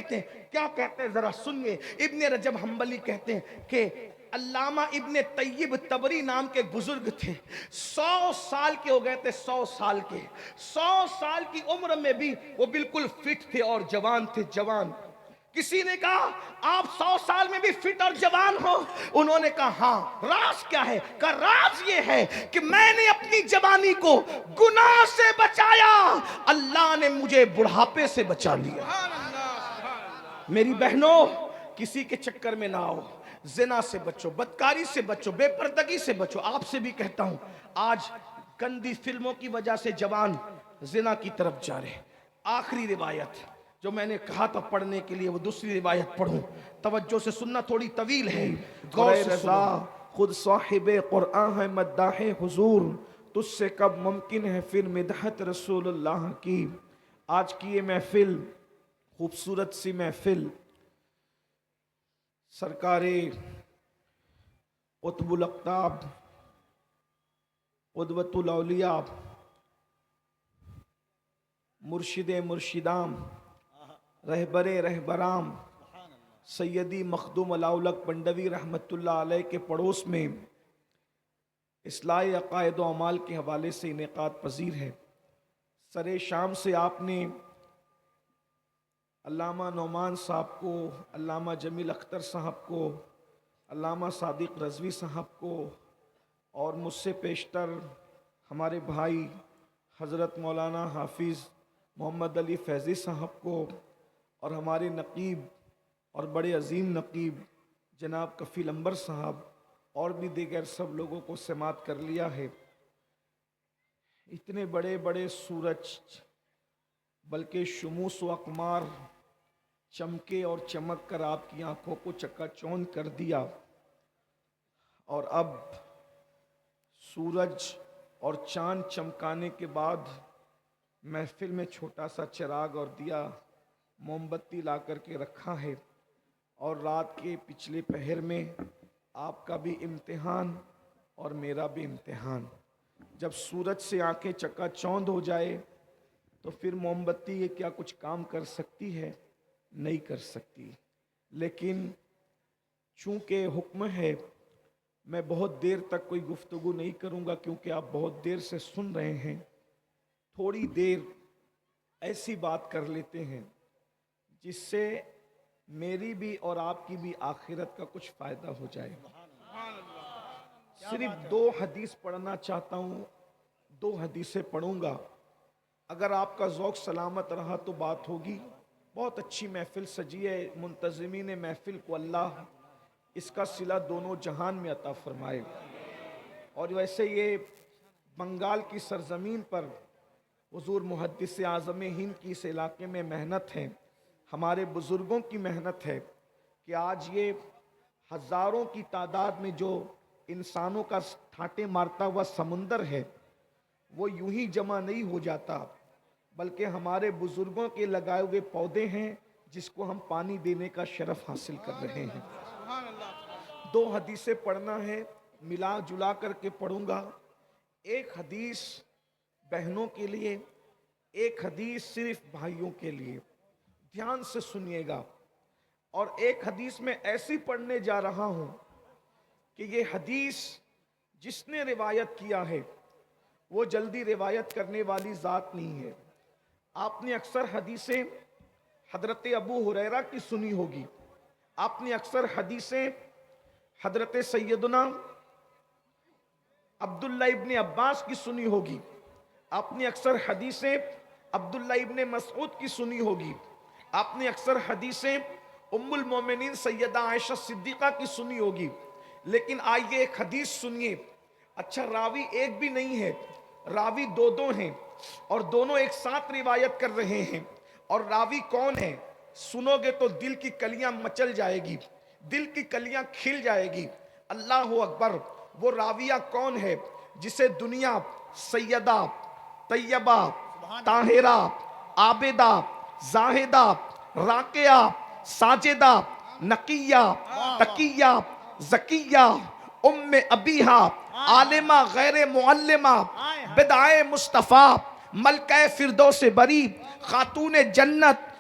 لکھتے ہیں. کیا کہتے ہیں ذرا سنیے. ابن رجب حنبلی کہتے ہیں کہ علامہ ابن طیب طبری نام کے بزرگ تھے, 100 سال کے ہو گئے تھے, 100 سال کے, 100 سال کی عمر میں بھی وہ بالکل فٹ تھے اور جوان تھے, جوان. کسی نے کہا آپ 100 سال میں بھی فٹ اور جوان ہو؟ انہوں نے کہا ہاں. راز کیا ہے؟ کہا راز یہ ہے کہ میں نے اپنی جوانی کو گناہ سے بچایا, اللہ نے مجھے بڑھاپے سے بچا لیا. میری بہنوں, کسی کے چکر میں نہ آؤ, زنا سے بچو, بدکاری سے بچو, بے پردگی سے بچو. آپ سے بھی کہتا ہوں, آج گندی فلموں کی وجہ سے جوان زنا کی طرف جا رہے. آخری روایت جو میں نے کہا تھا پڑھنے کے لیے, وہ دوسری روایت پڑھوں, توجہ سے سننا, تھوڑی طویل ہے, غور سے سنو. خود صاحب قرآن ہے مداح حضور, تجھ سے کب ممکن ہے پھر مدحت رسول اللہ کی. آج کی یہ محفل, خوبصورت سی محفل, سرکار قطب الاقطاب, قدوۃ الاولیاء, مرشد مرشدام, رہبر رہبرام, سیدی مخدوم الاولق بنڈوی رحمت اللہ علیہ کے پڑوس میں اصلاح عقائد و اعمال کے حوالے سے انعقاد پذیر ہے. سر شام سے آپ نے علامہ نعمان صاحب کو, علامہ جمیل اختر صاحب کو, علامہ صادق رضوی صاحب کو, اور مجھ سے پیشتر ہمارے بھائی حضرت مولانا حافظ محمد علی فیضی صاحب کو, اور ہمارے نقیب اور بڑے عظیم نقیب جناب کفیل انبر صاحب, اور بھی دیگر سب لوگوں کو سماعت کر لیا ہے. اتنے بڑے بڑے سورج, بلکہ شموس و اقمار چمکے اور چمک کر آپ کی آنکھوں کو چکا چوند کر دیا, اور اب سورج اور چاند چمکانے کے بعد محفل میں چھوٹا سا چراغ اور دیا موم بتی لا کر کے رکھا ہے. اور رات کے پچھلے پہر میں آپ کا بھی امتحان اور میرا بھی امتحان. جب سورج سے آنکھیں چکا چوند ہو جائے تو پھر موم بتی یہ کیا کچھ کام کر سکتی ہے؟ نہیں کر سکتی. لیکن چونکہ حکم ہے, میں بہت دیر تک کوئی گفتگو نہیں کروں گا کیونکہ آپ بہت دیر سے سن رہے ہیں. تھوڑی دیر ایسی بات کر لیتے ہیں جس سے میری بھی اور آپ کی بھی آخرت کا کچھ فائدہ ہو جائے. صرف 2 حدیث پڑھنا چاہتا ہوں, 2 حدیثیں پڑھوں گا. اگر آپ کا ذوق سلامت رہا تو بات ہوگی. بہت اچھی محفل سجی ہے, منتظمین محفل کو اللہ اس کا صلہ دونوں جہان میں عطا فرمائے. اور ویسے یہ بنگال کی سرزمین پر حضور محدث اعظم ہند کی اس علاقے میں محنت ہے, ہمارے بزرگوں کی محنت ہے کہ آج یہ ہزاروں کی تعداد میں جو انسانوں کا ٹھاٹے مارتا ہوا سمندر ہے وہ یوں ہی جمع نہیں ہو جاتا, بلکہ ہمارے بزرگوں کے لگائے ہوئے پودے ہیں جس کو ہم پانی دینے کا شرف حاصل کر رہے ہیں. 2 حدیثیں پڑھنا ہے, ملا جلا کر کے پڑھوں گا. ایک حدیث بہنوں کے لیے, ایک حدیث صرف بھائیوں کے لیے. دھیان سے سنیے گا. اور ایک حدیث میں ایسی پڑھنے جا رہا ہوں کہ یہ حدیث جس نے روایت کیا ہے وہ جلدی روایت کرنے والی ذات نہیں ہے. آپ نے اکثر حدیثیں حضرت ابو ہریرہ کی سنی ہوگی, آپ نے اکثر حدیثیں حضرت سیدنا عبداللہ ابن عباس کی سنی ہوگی, آپ نے اکثر حدیثیں عبداللہ ابن مسعود کی سنی ہوگی, آپ نے اکثر حدیثیں ام المومنین سیدہ عائشہ صدیقہ کی سنی ہوگی. لیکن آئیے ایک حدیث سنیے. اچھا, راوی ایک بھی نہیں ہے, راوی 2 ہیں, اور دونوں ایک ساتھ روایت کر رہے ہیں. اور راوی کون ہے سنو گے تو دل کی کلیاں مچل جائے گی, دل کی کلیاں کھل جائے گی. اللہ اکبر. وہ راویہ کون ہے جسے دنیا سیدہ, طیبہ, طاہرہ, عابدہ, زاہدہ, راقیہ, ساجدہ, نقیہ, تقیہ, زکیہ, ام ابیہا, عالمہ غیر معلمہ, بدعائے مصطفیٰ, ملکہ فردوس بری, خاتون جنت,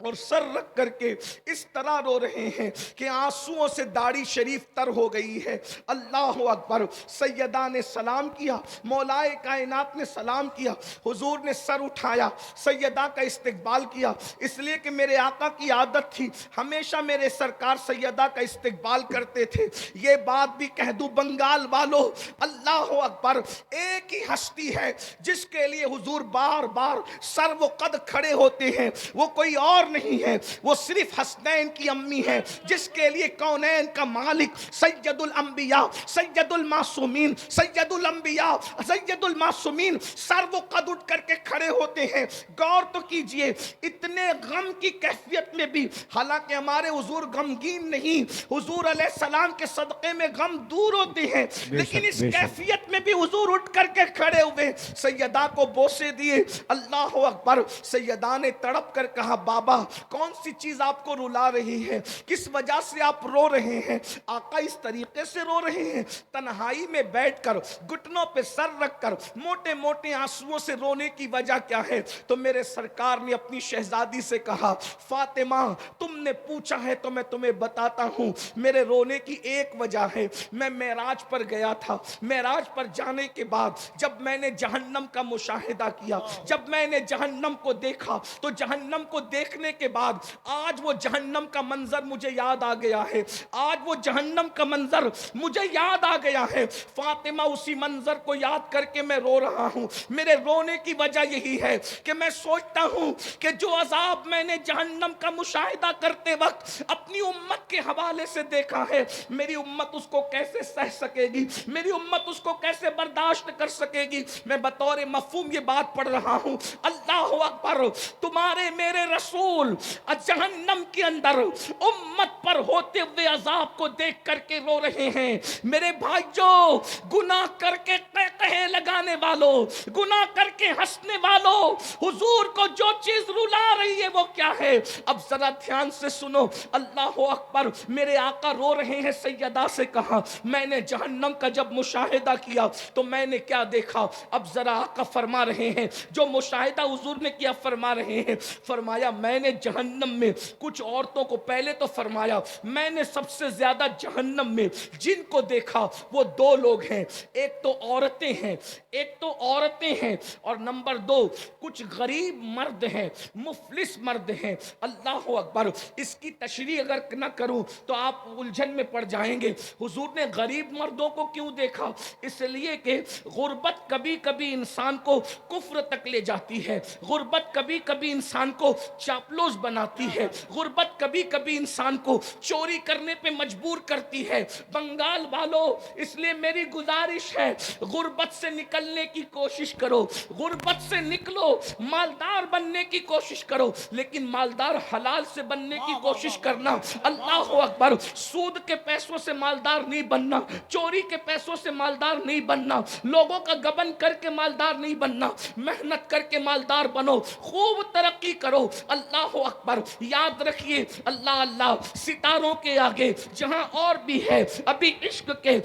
اور سر رکھ کر کے اس طرح رو رہے ہیں کہ آنسوؤں سے داڑھی شریف تر ہو گئی ہے. اللہ اکبر. سیدہ نے سلام کیا, مولائے کائنات نے سلام کیا, حضور نے سر اٹھایا, سیدہ کا استقبال کیا, اس لیے کہ میرے آقا کی عادت تھی ہمیشہ میرے سرکار سیدہ کا استقبال کرتے تھے. یہ بات بھی کہہ دوں بنگال والو, اللہ اکبر, ایک ہی ہستی ہے جس کے لیے حضور بار بار سر و قد کھڑے ہوتے ہیں, وہ کوئی اور نہیں ہے, وہ صرف حسنین کی امی ہے جس کے لیے کونین کا مالک سید الانبیاء سید المعصومین سید الانبیاء سید المعصومین سر و قد اٹھ کر کے کھڑے ہوتے ہیں. غور تو کیجئے, اتنے غم کی کیفیت میں بھی, حالانکہ ہمارے حضور غمگین نہیں, حضور علیہ السلام کے صدقے میں غم دور ہوتے ہیں, لیکن اس کیفیت میں بھی حضور اٹھ کر کے کھڑے ہوئے, سیدہ کو بوسے دیے. اللہ اکبر. سیدہ نے تڑپ کر کہا بابا کون سی چیز آپ کو رلا رہی ہے, کس وجہ سے آپ رو رہے ہیں؟ آقا اس طریقے سے رو رہے ہیں, تنہائی میں بیٹھ کر گھٹنوں پہ سر رکھ کر موٹے موٹے آنسوؤں سے رونے کی وجہ کیا ہے؟ تو میرے سرکار نے اپنی شہزادی سے کہا فاطمہ تم نے پوچھا ہے تو میں تمہیں بتاتا ہوں, میرے رونے کی ایک وجہ ہے, میں معراج پر گیا تھا, معراج پر جانے کے بعد جب میں نے جہنم کا مشاہدہ کیا, جب میں نے جہنم کو دیکھا تو جہنم کو دیکھنے کے بعد آج وہ جہنم کا منظر مجھے یاد آ گیا ہے, آج وہ جہنم کا منظر مجھے یاد آ گیا ہے. فاطمہ اسی منظر کو یاد کر کے میں رو رہا ہوں. میرے رونے کی وجہ یہی ہے کہ میں سوچتا ہوں کہ جو عذاب میں نے جہنم کا مشاہدہ کرتے وقت اپنی امت کے حوالے سے دیکھا ہے, میری امت اس کو کیسے سہ سکے گی, میری امت اس کو کیسے برداشت کر سکے گی. میں بطور مفہوم یہ بات پڑھ رہا ہوں. اللہ اکبر. تمہارے میرے رسول جہنم کے اندر امت پر ہوتے ہوئے عذاب کو دیکھ کر کے رو رہے ہیں. میرے بھائیو, گناہ کر کے قہقہے لگانے والوں, گناہ کر کے ہنسنے والوں, حضور کو جو چیز رلا رہی ہے وہ کیا ہے؟ اب ذرا دھیان سے سنو. اللہ اکبر. میرے آقا رو رہے ہیں. سیدہ سے کہا میں نے جہنم کا جب مشاہدہ کیا تو میں نے کیا دیکھا؟ اب ذرا آقا فرما رہے ہیں جو مشاہدہ حضور نے کیا فرما رہے ہیں. فرمایا میں نے جہنم میں کچھ عورتوں کو, پہلے تو فرمایا میں نے سب سے زیادہ جہنم میں جن کو دیکھا وہ دو لوگ ہیں, ایک تو عورتیں ہیں, ایک تو عورتیں ہیں, اور نمبر دو کچھ غریب مرد ہیں, مفلس مرد ہیں. اللہ اکبر. اس کی تشریح اگر نہ کروں تو آپ الجھن میں پڑ جائیں گے. حضور نے غریب مردوں کو کیوں دیکھا؟ اس لیے کہ غربت کبھی کبھی انسان کو کفر تک لے جاتی ہے, غربت کبھی کبھی انسان کو چاپلوس بناتی ہے, غربت کبھی کبھی انسان کو چوری کرنے پہ مجبور کرتی ہے. بنگال والو, اس لیے میری گزارش ہے غربت سے نکلنے کی کوشش کرو, غربت سے نکلو, مالدار بننے کی کوشش کرو, لیکن مالدار حلال سے بننے کی کوشش کرنا. اللہ اکبر. سود کے پیسوں سے مالدار نہیں بننا, چوری کے پیسوں سے مالدار نہیں بننا, لوگوں کا گبن کر کے مالدار نہیں بننا, محنت کر کے مالدار بنو, خوب ترقی کرو. اللہ اکبر. یاد رکھیے اللہ اللہ, ستاروں کے آگے جہاں اور بھی ہے ابھی عشق کے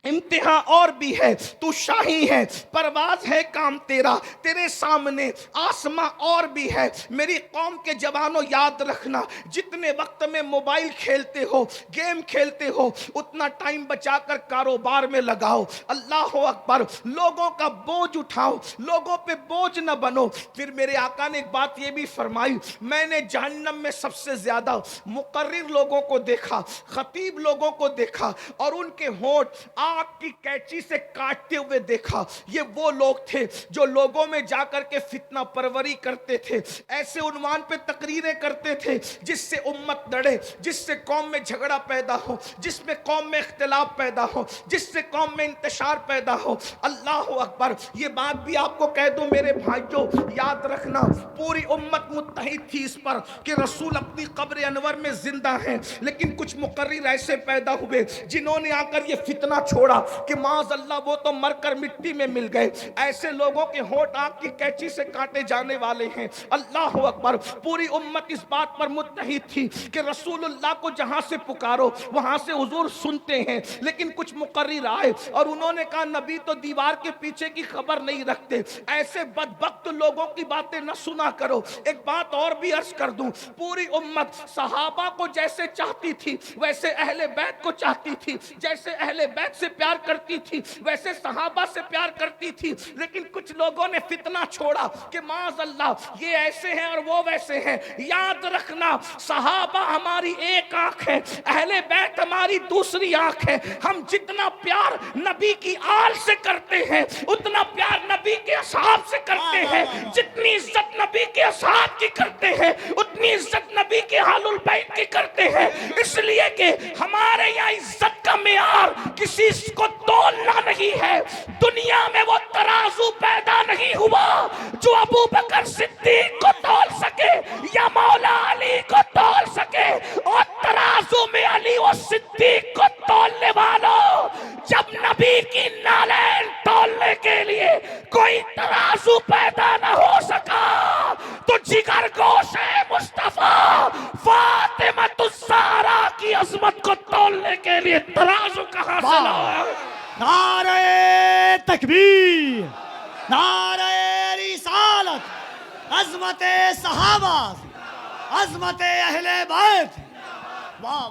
امتحان اور بھی ہے, تو شاہی ہے, پرواز ہے کام تیرا, تیرے سامنے آسماں اور بھی ہے. میری قوم کے جوانوں یاد رکھنا, جتنے وقت میں موبائل کھیلتے ہو, گیم کھیلتے ہو, اتنا ٹائم بچا کر کاروبار میں لگاؤ. اللہ اکبر. لوگوں کا بوجھ اٹھاؤ, لوگوں پہ بوجھ نہ بنو. پھر میرے آقا نے ایک بات یہ بھی فرمائی, میں نے جہنم میں سب سے زیادہ مقرر لوگوں کو دیکھا, خطیب لوگوں کو دیکھا, اور ان کے ہونٹ آگ کی کینچی سے کاٹتے ہوئے دیکھا. یہ وہ لوگ تھے جو لوگوں میں جا کر کے فتنہ پروری کرتے تھے, ایسے عنوان پہ تقریریں کرتے تھے جس سے امت لڑے, جس سے قوم میں جھگڑا پیدا ہو, جس میں قوم میں اختلاف پیدا ہو, جس سے قوم میں انتشار پیدا ہو. اللہ اکبر. یہ بات بھی آپ کو کہہ دوں میرے بھائیوں, یاد رکھنا پوری امت متحد تھی اس پر کہ رسول اپنی قبر انور میں زندہ ہیں, لیکن کچھ مقرر ایسے پیدا ہوئے جنہوں نے آ کر یہ فتنہ چھوڑ چھوڑا کہ معاذ اللہ وہ تو مر کر مٹی میں مل گئے. ایسے لوگوں کے ہونٹ آنکھ کی کینچی سے کاٹے جانے والے ہیں. اللہ اکبر. پوری امت اس بات پر متحد تھی کہ رسول اللہ کو جہاں سے پکارو وہاں سے حضور سنتے ہیں. لیکن کچھ مقرر آئے اور انہوں نے کہا نبی تو دیوار کے پیچھے کی خبر نہیں رکھتے, ایسے بدبخت لوگوں کی باتیں نہ سنا کرو. ایک بات اور بھی عرض کر دوں, پوری امت صحابہ کو جیسے چاہتی تھی ویسے اہل بیت کو چاہتی تھی, جیسے اہل بیت سے پیار کرتی تھی ویسے صحابہ سے پیار کرتی تھی. لیکن کچھ لوگوں نے فتنہ چھوڑا کہ معاذ اللہ یہ ایسے ہیں اور وہ ویسے ہیں. یاد رکھنا صحابہ ہماری ایک آنکھ ہے, اہل بیت ہماری دوسری آنکھ ہے. ہم جتنا پیار نبی کی آل سے کرتے ہیں اتنا پیار نبی کے اصحاب سے کرتے ہیں. جتنی عزت نبی کے اصحاب کی کرتے ہیں اتنی عزت نبی کے اہل البیت کی کرتے ہیں. اس لیے کہ ہمارے یہاں عزت کا معیار کسی کو تولنا نہیں ہے. دنیا میں وہ ترازو پیدا نہیں ہوا جو ابو بکر صدیق کو تول سکے یا مولا علی کو تول سکے. اور ترازو میں علی و صدیق کو تولنے والوں, جب نبی کی نالین تولنے کے لیے کوئی ترازو پیدا نہ ہو سکا تو جگر گوش مصطفیٰ فاطمہ الزہرا کی عظمت کو تولنے کے لیے ترازو کہاں سے لایا؟ نعرہ تکبیر, نعرہ رسالت, عظمت صحابہ, عظمت اہل بیت.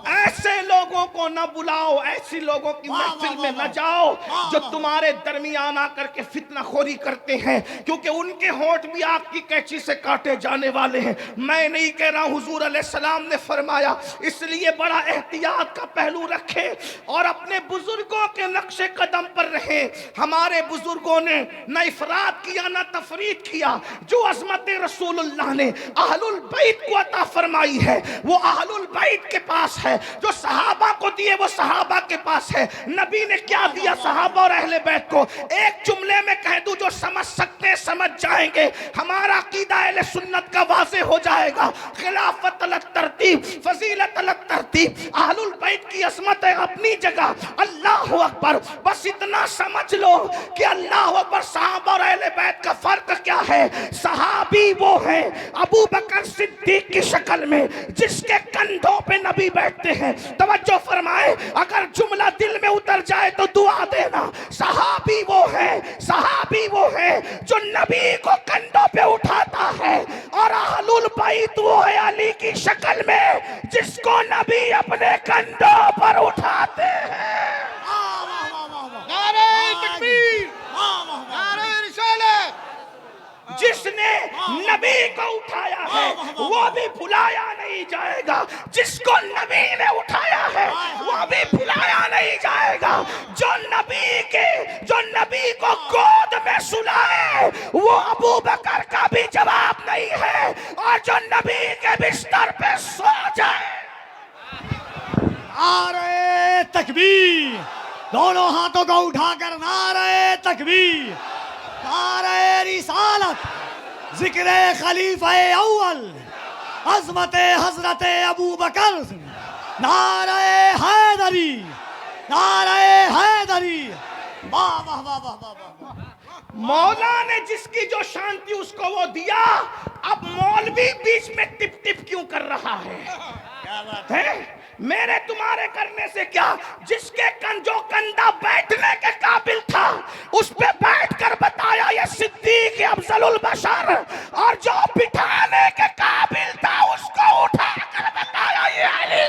ایسے لوگوں کو نہ بلاؤ, ایسی لوگوں کی محفل میں نہ جاؤ جو تمہارے درمیان آ کر کے فتنہ خوری کرتے ہیں, کیونکہ ان کے ہونٹ بھی آگ کی کینچی سے کاٹے جانے والے ہیں. میں نہیں کہہ رہا, حضور علیہ السلام نے فرمایا. اس لیے بڑا احتیاط کا پہلو رکھیں اور اپنے بزرگوں کے نقش قدم پر رہیں. ہمارے بزرگوں نے نہ افراد کیا نہ تفرید کیا. جو عظمت رسول اللہ نے اہل البیت کو عطا فرمائی ہے وہ اہل البیت کے پاس ہے, جو صحابہ کو دیے وہ صحابہ کے پاس ہے. نبی نے کیا دیا صحابہ اور اہل بیت کو؟ ایک جملے میں کہہ دوں, جو سمجھ سکتے ہیں سمجھ جائیں گے. ہمارا عقیدہ اہل سنت کا واضح ہو جائے گا. خلافت علی ترتیب, فضیلت علی ترتیب, اہل البیت کی عظمت ہے اپنی جگہ. اللہ اکبر. بس اتنا سمجھ لو کہ اللہ اکبر صحابہ اور اہل بیت کا فرق کیا ہے. صحابی وہ ہے ابو بکر صدیق کی شکل میں جس کے کندھوں پہ نبی بیٹھتے ہیں. توجہ فرمائے, اگر جملہ دل میں اتر جائے تو دعا دینا. صحابی وہ ہے, صحابی وہ ہے جو نبی کو کندھوں پہ اٹھاتا ہے, اور اہل البیت وہ ہے علی کی شکل میں جس کو نبی اپنے کندھوں پر اٹھاتے ہیں. نعرہ تکبیر, نعرہ رسالت. جس نے نبی کو اٹھایا ہے وہ بھی بھلایا نہیں جائے گا, جس کو نبی نے اٹھایا ہے وہ بھی بھلایا نہیں جائے گا. جو نبی کو گود میں سلائے وہ ابو بکر کا بھی جواب نہیں ہے, اور جو نبی کے بستر پہ سو جائے. نعرہ تکبیر, دونوں ہاتھوں کو اٹھا کر نعرہ تکبیر, نعرہ رسالت, ذکر خلیفہ اول, عظمت حضرت ابو بکر, نعرہ حیدری, نعرہ حیدری. واہ واہ واہ واہ واہ. مولا نے جس کی جو شان تھی اس کو وہ دیا. اب مولوی بیچ میں ٹپ ٹپ کیوں کر رہا ہے؟ میرے تمہارے کرنے سے کیا؟ جس کے جو کندھا بیٹھنے کے قابل تھا اس پہ بیٹھ کر بتایا یہ صدیق افضل البشر, اور جو بٹھانے کے قابل تھا اس کو اٹھا کر بتایا یہ علی.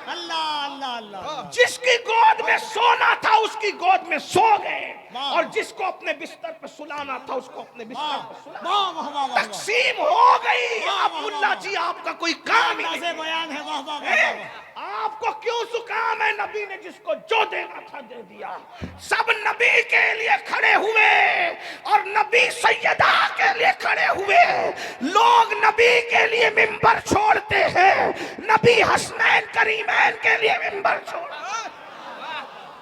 اللہ اللہ اللہ. جس کی گود میں سونا تھا اس کی گود میں سو گئے, اور جس کو اپنے بستر پہ سلانا تھا اس کو اپنے بستر پہ سلانا. تقسیم ہو گئی. اب ملا جی آپ کا کوئی کام ہی نہیں. بیان ہے. واہ واہ. آپ کو کیوں زکام ہے؟ نبی نے جس کو جو دینا تھا دے دیا. سب نبی کے لیے کھڑے ہوئے اور نبی سیدہ کے لیے کھڑے ہوئے. لوگ نبی کے لیے منبر چھوڑتے ہیں, نبی حسنین کریمین کے لیے منبر چھوڑا.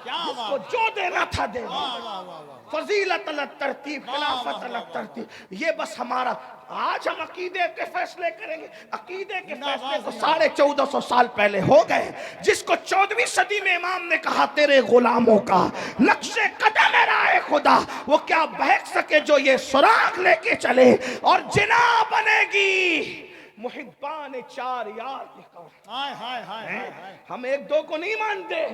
کیا جس بات کو جو دینا تھا دے دیا، واہ واہ واہ واہ فضیلت الگ ترتیب، خلافت الگ ترتیب، یہ بس ہمارا۔ آج ہم عقیدے کے فیصلے کریں گے، عقیدے کے فیصلے تو 1450 سال پہلے ہو گئے۔ جس کو 14ویں صدی میں امام نے کہا تیرے غلاموں کا نقش قدم ہے راہ خدا، وہ کیا بہک سکے جو یہ سراغ لے کے چلے، اور جنا بنے گی محبان 4 یار کی قبر۔ ہائے ہائے ہائے ہائے ہائے ہم ایک دو کو نہیں مانتے،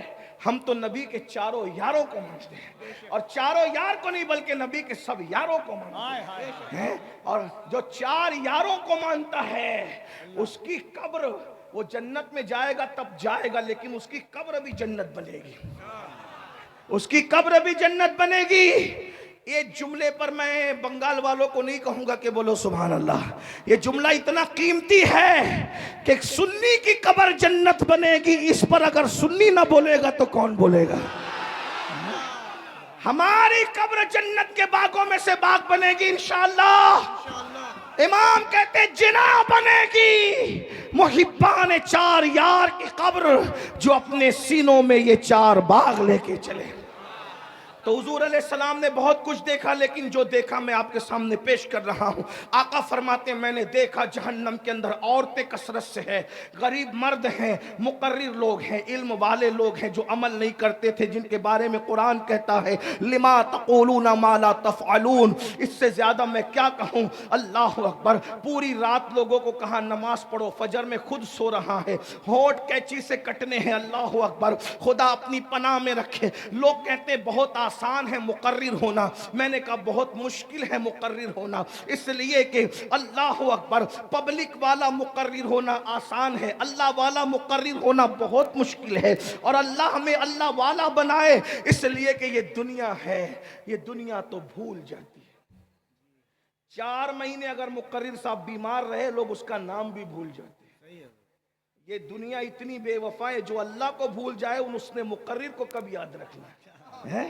ہم تو نبی کے چاروں یاروں کو مانتے ہیں، اور چاروں یار کو نہیں بلکہ نبی کے سب یاروں کو مانتے ہائے ہائے ہیں۔ اور جو 4 یاروں کو مانتا ہے اس کی قبر، وہ جنت میں جائے گا تب جائے گا، لیکن اس کی قبر بھی جنت بنے گی، اس کی قبر بھی جنت بنے گی۔ یہ جملے پر میں بنگال والوں کو نہیں کہوں گا کہ بولو سبحان اللہ، یہ جملہ اتنا قیمتی ہے کہ سنی کی قبر جنت بنے گی، اس پر اگر سنی نہ بولے گا تو کون بولے گا؟ ہماری قبر جنت کے باغوں میں سے باغ بنے گی انشاءاللہ۔ امام کہتے ہیں جنا بنے گی محبان 4 یار کی قبر، جو اپنے سینوں میں یہ 4 باغ لے کے چلے۔ تو حضور علیہ السلام نے بہت کچھ دیکھا، لیکن جو دیکھا میں آپ کے سامنے پیش کر رہا ہوں۔ آقا فرماتے ہیں میں نے دیکھا جہنم کے اندر عورتیں کثرت سے ہیں، غریب مرد ہیں، مقرر لوگ ہیں، علم والے لوگ ہیں جو عمل نہیں کرتے تھے، جن کے بارے میں قرآن کہتا ہے لما تقولون ما لا تفعلون۔ اس سے زیادہ میں کیا کہوں؟ اللہ اکبر۔ پوری رات لوگوں کو کہا نماز پڑھو، فجر میں خود سو رہا ہے، ہونٹ کینچی سے کٹنے ہیں، اللہ اکبر، خدا اپنی پناہ میں رکھے۔ لوگ کہتے ہیں بہت آسان ہے مقرر ہونا، میں نے کہا بہت مشکل ہے مقرر ہونا، اس لیے کہ اللہ اکبر، پبلک والا مقرر ہونا آسان ہے، اللہ والا مقرر ہونا بہت مشکل ہے، اور اللہ ہمیں اللہ والا بنائے، اس لیے کہ یہ دنیا ہے، یہ دنیا تو بھول جاتی ہے۔ 4 مہینے اگر مقرر صاحب بیمار رہے، لوگ اس کا نام بھی بھول جاتے ہیں۔ یہ دنیا اتنی بے وفا ہے، جو اللہ کو بھول جائے اس نے مقرر کو کب یاد رکھنا ہے؟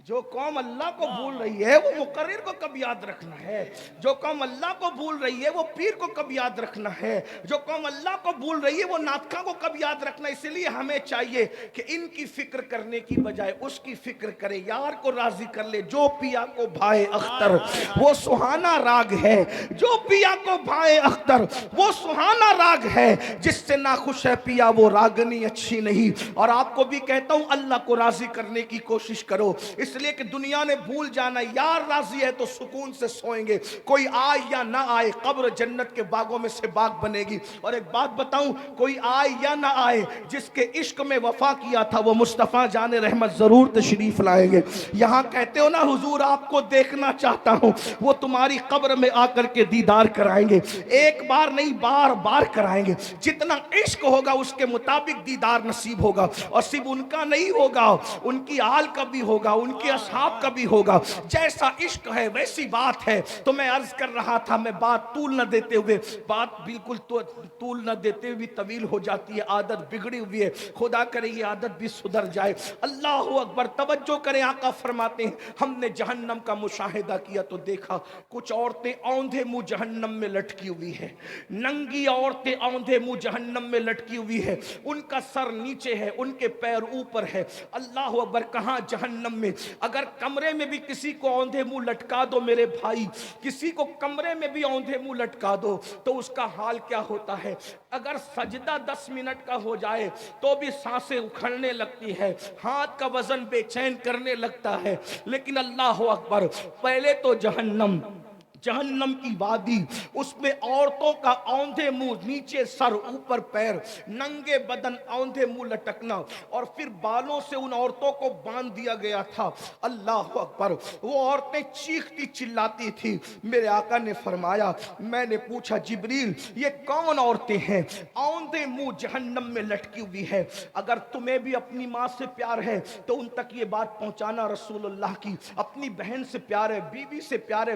جو قوم اللہ کو بھول رہی ہے وہ مقرر کو کب یاد رکھنا ہے؟ جو قوم اللہ کو بھول رہی ہے وہ پیر کو کب یاد رکھنا ہے؟ جو قوم اللہ کو بھول رہی ہے وہ ناطقہ کو کب یاد رکھنا ہے؟ اس لیے ہمیں چاہیے کہ ان کی فکر کرنے کی بجائے اس کی فکر کرے، یار کو راضی کر لے۔ جو پیا کو بھائے اختر وہ سہانا راگ ہے، جو پیا کو بھائے اختر وہ سہانا راگ ہے، جس سے ناخوش ہے پیا وہ راگنی اچھی نہیں۔ اور آپ کو بھی کہتا ہوں اللہ کو راضی کرنے کی کوشش کرو، اس لیے کہ دنیا نے بھول جانا، یار راضی ہے تو سکون سے سوئیں گے، کوئی آئے یا نہ آئے قبر جنت کے باغوں میں سے باغ بنے گی۔ اور ایک بات بتاؤں، کوئی آئے یا نہ آئے، جس کے عشق میں وفا کیا تھا وہ مصطفیٰ جان رحمت ضرور تشریف لائیں گے۔ یہاں کہتے ہو نا حضور آپ کو دیکھنا چاہتا ہوں، وہ تمہاری قبر میں آ کر کے دیدار کرائیں گے، ایک بار نہیں بار بار کرائیں گے، جتنا عشق ہوگا اس کے مطابق دیدار نصیب ہوگا، اور صرف ان کا نہیں ہوگا، ان کی آل کا بھی ہوگا، ان کے اصحاب کا بھی ہوگا۔ جیسا عشق ہے ویسی بات ہے۔ تو میں عرض کر رہا تھا، میں بات طول نہ دیتے ہوئے، بات بالکل طول نہ دیتے ہوئے طویل ہو جاتی ہے، عادت بگڑی ہوئی ہے، خدا کرے یہ عادت بھی سدھر جائے۔ اللہ اکبر، توجہ کریں، آقا فرماتے ہیں ہم نے جہنم کا مشاہدہ کیا تو دیکھا کچھ عورتیں اوندھے منہ جہنم میں لٹکی ہوئی ہے، ننگی عورتیں اوندھے منہ جہنم میں لٹکی ہوئی ہے، ان کا سر نیچے ہے، ان کے پیر اوپر ہے۔ اللہ اکبر، کہاں؟ جہنم میں۔ اگر کمرے میں بھی کسی کو اوندھے منہ لٹکا دو میرے بھائی، کسی کو کمرے میں بھی اوندھے منہ لٹکا دو تو اس کا حال کیا ہوتا ہے؟ اگر سجدہ 10 منٹ کا ہو جائے تو بھی سانسیں اکھڑنے لگتی ہے، ہاتھ کا وزن بے چین کرنے لگتا ہے۔ لیکن اللہ اکبر، پہلے تو جہنم کی وادی، اس میں عورتوں کا اوندھے منہ نیچے سر اوپر پیر، ننگے بدن اوندھے منہ لٹکنا، اور پھر بالوں سے ان عورتوں کو باندھ دیا گیا تھا۔ اللہ اکبر، وہ عورتیں چیختی چلاتی تھی۔ میرے آقا نے فرمایا، میں نے پوچھا جبریل یہ کون عورتیں ہیں اوندھے منہ جہنم میں لٹکی ہوئی ہے؟ اگر تمہیں بھی اپنی ماں سے پیار ہے تو ان تک یہ بات پہنچانا رسول اللہ کی، اپنی بہن سے پیار ہے، بیوی سے پیار ہے،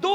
2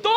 2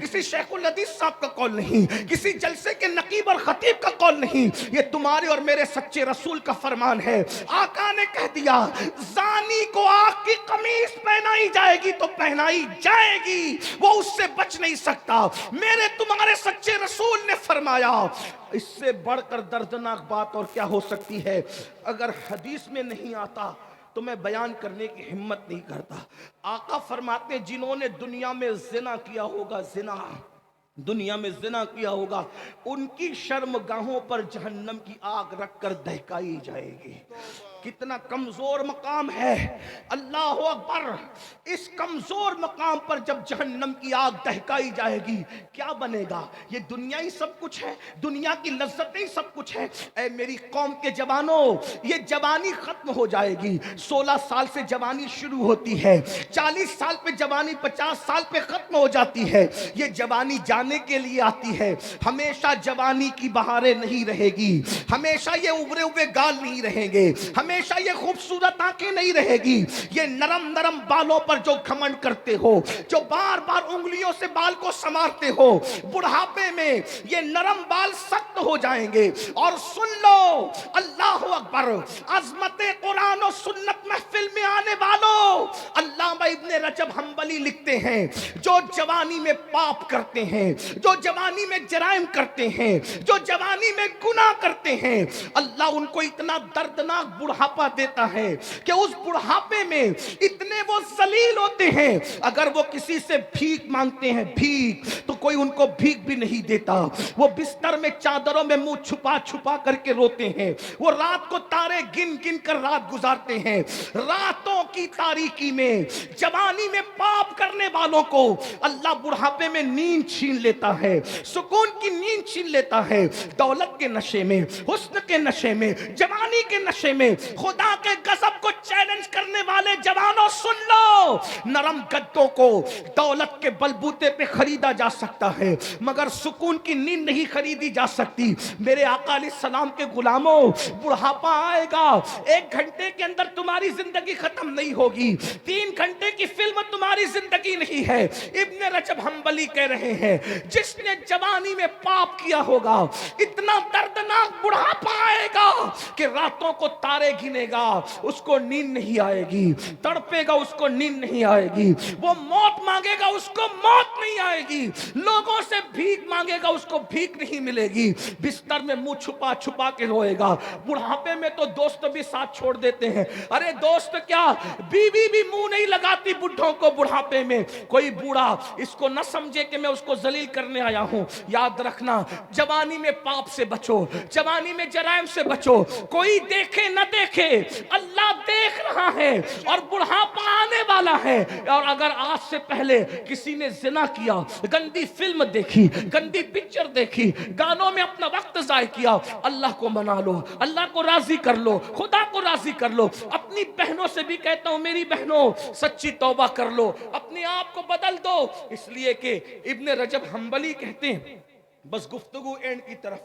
کسی شیخ الحدیث صاحب کا قول نہیں, کسی جلسے کے نقیب اور خطیب کا قول نہیں, یہ تمہارے اور میرے سچے رسول کا فرمان ہے. آقا نے کہہ دیا زانی کو آگ کی قمیص پہنائی جائے گی تو پہنائی جائے گی, وہ اس سے بچ نہیں سکتا. میرے تمہارے سچے رسول نے فرمایا اس سے بڑھ کر دردناک بات اور کیا ہو سکتی ہے. اگر حدیث میں نہیں آتا تو میں بیان کرنے کی ہمت نہیں کرتا. آقا فرماتے جنہوں نے دنیا میں زنا کیا ہوگا, زنا دنیا میں زنا کیا ہوگا, ان کی شرمگاہوں پر جہنم کی آگ رکھ کر دہکائی جائے گی. کتنا کمزور مقام ہے, اللہ اکبر. اس کمزور مقام پر جب جہنم کی آگ دہکائی جائے گی کیا بنے گا؟ یہ دنیا ہی سب کچھ ہے, دنیا کی لذتیں سب کچھ ہے. اے میری قوم کے جوانوں, یہ جوانی ختم ہو جائے گی. 16 سال سے جوانی شروع ہوتی ہے, 40 سال پہ جوانی 50 سال پہ ختم ہو جاتی ہے. یہ جوانی جانے کے لیے آتی ہے. ہمیشہ جوانی کی بہاریں نہیں رہے گی, ہمیشہ یہ ابھرے ہوئے گال نہیں رہیں گے, ہمیشہ یہ خوبصورت آنکھیں نہیں رہے گی. یہ نرم نرم بالوں پر جو گھمنڈ کرتے ہو, جو بار بار انگلیوں سے بال کو سنوارتے ہو, بڑھاپے میں یہ نرم بال سخت ہو جائیں گے. اور سن لو, اللہ اکبر, عظمت قرآن و سنت محفل میں آنے والوں, علامہ ابن رجب حنبلی لکھتے ہیں جو جوانی میں پاپ کرتے ہیں, جو جوانی میں جرائم کرتے ہیں, جو جوانی میں گناہ کرتے ہیں, اللہ ان کو اتنا دردناک بڑھاپا دیتا ہے کہ اس بڑھاپے میں اتنے وہ ذلیل ہوتے ہیں, اگر وہ کسی سے بھیک مانگتے ہیں بھیک, تو کوئی ان کو بھیک بھی نہیں دیتا. وہ بستر میں چادروں میں منہ چھپا چھپا کر کے روتے ہیں. وہ رات کو تارے گن گن کر رات گزارتے ہیں. راتوں کی تاریکی میں جوانی میں پاپ کرنے والوں کو اللہ بڑھاپے میں نیند چھین لیتا ہے, سکون کی نیند چھین لیتا ہے. دولت کے نشے میں, حسن کے نشے میں, جوانی کے نشے میں خدا کے غضب کو چیلنج کرنے والے جوانوں سن لو, نرم گدوں کو دولت کے بلبوتے پہ خریدا جا سکتا ہے مگر سکون کی نیند نہیں خریدی جا سکتی. میرے آقا علیہ السلام کے غلاموں, بڑھاپا آئے گا, 1 گھنٹے کے اندر تمہاری زندگی ختم نہیں ہوگی, 3 گھنٹے کی فلم تمہاری زندگی نہیں ہے. ابن رجب حنبلی کہہ رہے ہیں جس نے جوانی میں پاپ کیا ہوگا اتنا دردناک بڑھاپا آئے گا کہ راتوں کو تارے گنے گا, اس کو نیند نہیں آئے گی, تڑپے گا, اس کو نیند نہیں آئے گی, وہ موت مانگے گا, اس کو موت نہیں آئے گی, لوگوں سے بھیک مانگے گا, اس کو بھیک نہیں ملے گی, بستر میں منہ چھپا چھپا کے روئے گا. بڑھاپے میں تو دوست بھی ساتھ چھوڑ دیتے ہیں. ارے دوست کیا, بیوی بھی منہ نہیں لگاتی بڈھوں کو بڑھاپے میں. کوئی بوڑھا اس کو نہ سمجھے کہ میں اس کو ذلیل کرنے آیا ہوں. یاد رکھنا, جوانی میں پاپ سے بچو, جوانی میں جرائم سے بچو. کوئی دیکھے نہ دیکھے, اللہ دیکھ رہا ہے اور بڑھاپا آنے والا ہے. اور اگر آج سے پہلے کسی نے زنا کیا, گندی فلم دیکھی, گندی پکچر دیکھی, گانوں میں اپنا وقت ضائع کیا, اللہ کو منا لو, اللہ کو راضی کر لو, خدا کو راضی کر لو. اپنی بہنوں سے بھی کہتا ہوں میری بہنوں سچی توبہ کر لو, اپنے آپ کو بدل دو. اس لیے کہ ابن رجب حنبلی کہتے ہیں, بس گفتگو اینڈ کی طرف,